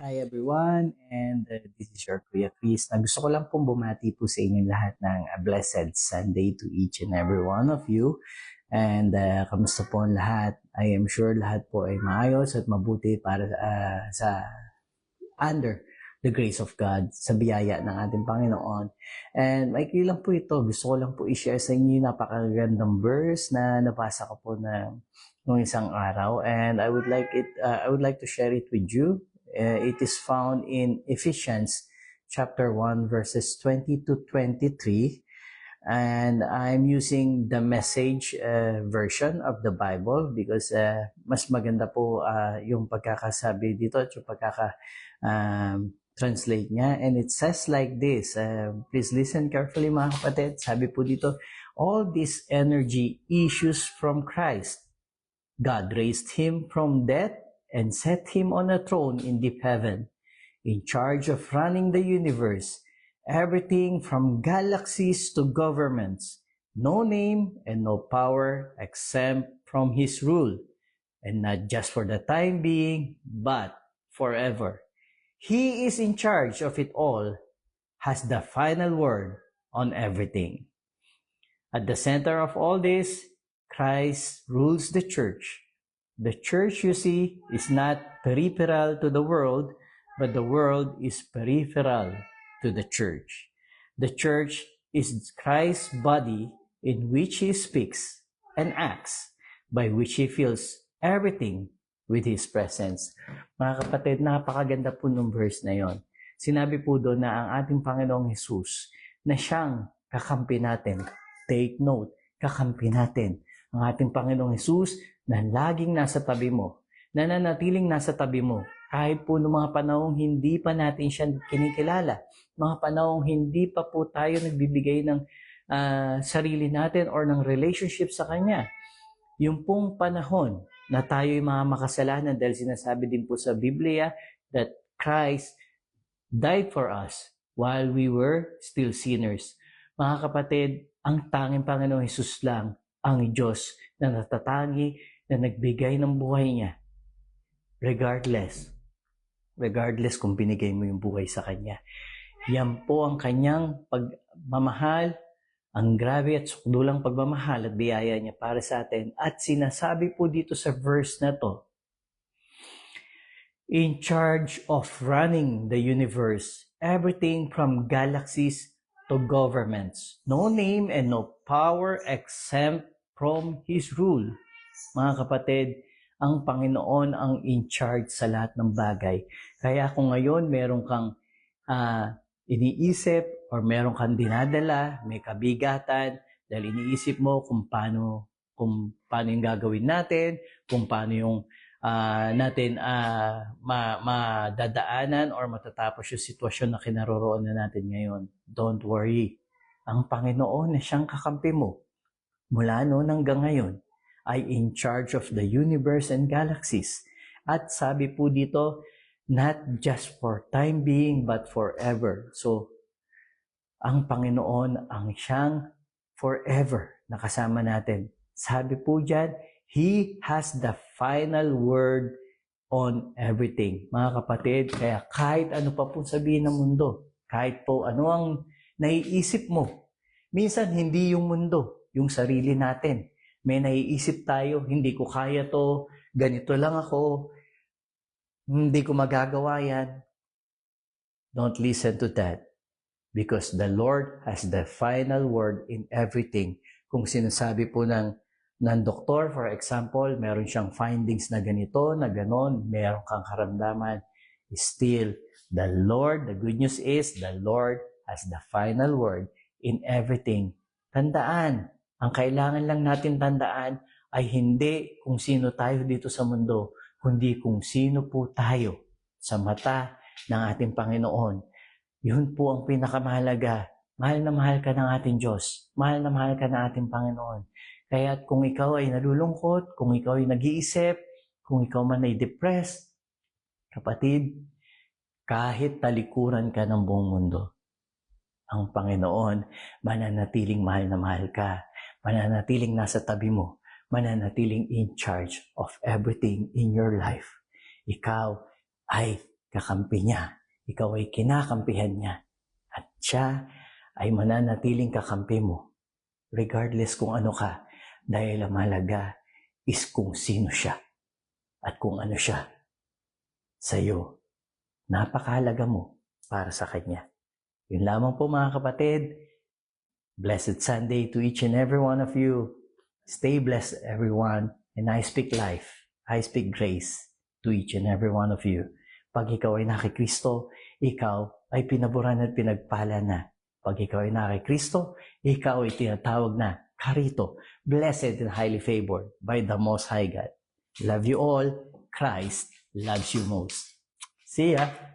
Hi everyone, and this is your Kuya Chris. Gusto ko lang pong bumati po sa inyo lahat ng blessed Sunday to each and every one of you. And kamusta po ang lahat? I am sure lahat po ay maayos at mabuti para sa under the grace of God, sa biyaya ng ating Panginoon. And maikli lang po ito, gusto ko lang po i-share sa inyo yung napakagandang verse na nabasa ko po nung isang araw, and I would like to share it with you. It is found in Ephesians chapter 1 verses 20 to 23, and I'm using the Message version of the Bible because mas maganda po yung pagkakasabi dito at yung translate niya, and it says like this. Please listen carefully mga kapatid. Sabi po dito, all this energy issues from Christ. God raised him from death and set him on a throne in deep heaven, in charge of running the universe, everything from galaxies to governments, no name and no power exempt from his rule, and not just for the time being, but forever. He is in charge of it all, has the final word on everything. At the center of all this, Christ rules the church. The church, you see, is not peripheral to the world, but the world is peripheral to the church. The church is Christ's body in which he speaks and acts, by which he fills everything with his presence. Mga kapatid, napakaganda po ng verse na yon. Sinabi po doon na ang ating Panginoong Jesus na siyang kakampi natin. Take note, kakampi natin. Ang ating Panginoong Jesus na laging nasa tabi mo, nananatiling nasa tabi mo, kahit po noong mga panahong hindi pa natin siya kinikilala, mga panahong hindi pa po tayo nagbibigay ng sarili natin or ng relationship sa Kanya. Yung pong panahon na tayo'y mga makasalanan, dahil sinasabi din po sa Biblia that Christ died for us while we were still sinners. Mga kapatid, ang tanging Panginoong Jesus lang ang Diyos na natatangi, na nagbigay ng buhay niya. Regardless kung binigay mo yung buhay sa Kanya. Yan po ang Kanyang pagmamahal, ang grabe at sukdulang pagmamahal at biyaya niya para sa atin. At sinasabi po dito sa verse na to, in charge of running the universe, everything from galaxies to governments, no name and no power exempt from His rule. Mga kapatid, ang Panginoon ang in charge sa lahat ng bagay. Kaya kung ngayon meron kang iniisip or meron kang dinadala, may kabigatan, dahil iniisip mo kung paano yung gagawin natin, kung paano yung natin madadaanan or matatapos yung sitwasyon na kinaroroonan natin ngayon. Don't worry. Ang Panginoon na siyang kakampi mo mula noon hanggang ngayon ay in charge of the universe and galaxies. At sabi po dito, not just for time being, but forever. So, ang Panginoon ang siyang forever na kasama natin. Sabi po dyan, He has the final word on everything. Mga kapatid, kaya kahit ano pa po sabihin ng mundo, kahit po ano ang naiisip mo, minsan hindi yung mundo, yung sarili natin. May naiisip tayo, hindi ko kaya to, ganito lang ako, hindi ko magagawa yan. Don't listen to that. Because the Lord has the final word in everything. Kung sinasabi po ng doktor, for example, meron siyang findings na ganito, na ganon, meron kang karamdaman, still, the Lord, the good news is, the Lord has the final word in everything. Tandaan, ang kailangan lang natin tandaan ay hindi kung sino tayo dito sa mundo, kundi kung sino po tayo sa mata ng ating Panginoon. Yun po ang pinakamahalaga. Mahal na mahal ka ng ating Diyos. Mahal na mahal ka ng ating Panginoon. Kaya kung ikaw ay nalulungkot, kung ikaw ay nag-iisip, kung ikaw man ay depressed, kapatid, kahit talikuran ka ng buong mundo, ang Panginoon, mananatiling mahal na mahal ka, mananatiling nasa tabi mo, mananatiling in charge of everything in your life. Ikaw ay kakampi niya. Ikaw ay kinakampihan niya. At siya ay mananatiling kakampi mo. Regardless kung ano ka. Dahil ang mahalaga is kung sino siya. At kung ano siya sa'yo. Napakahalaga mo para sa Kanya. Yun lamang po mga kapatid. Blessed Sunday to each and every one of you. Stay blessed everyone. And I speak life. I speak grace to each and every one of you. Pag ikaw ay nakikristo, ikaw ay pinaburan at pinagpala na. Pag ikaw ay nakikristo, ikaw ay tinatawag na karito, blessed and highly favored by the Most High God. Love you all. Christ loves you most. See ya!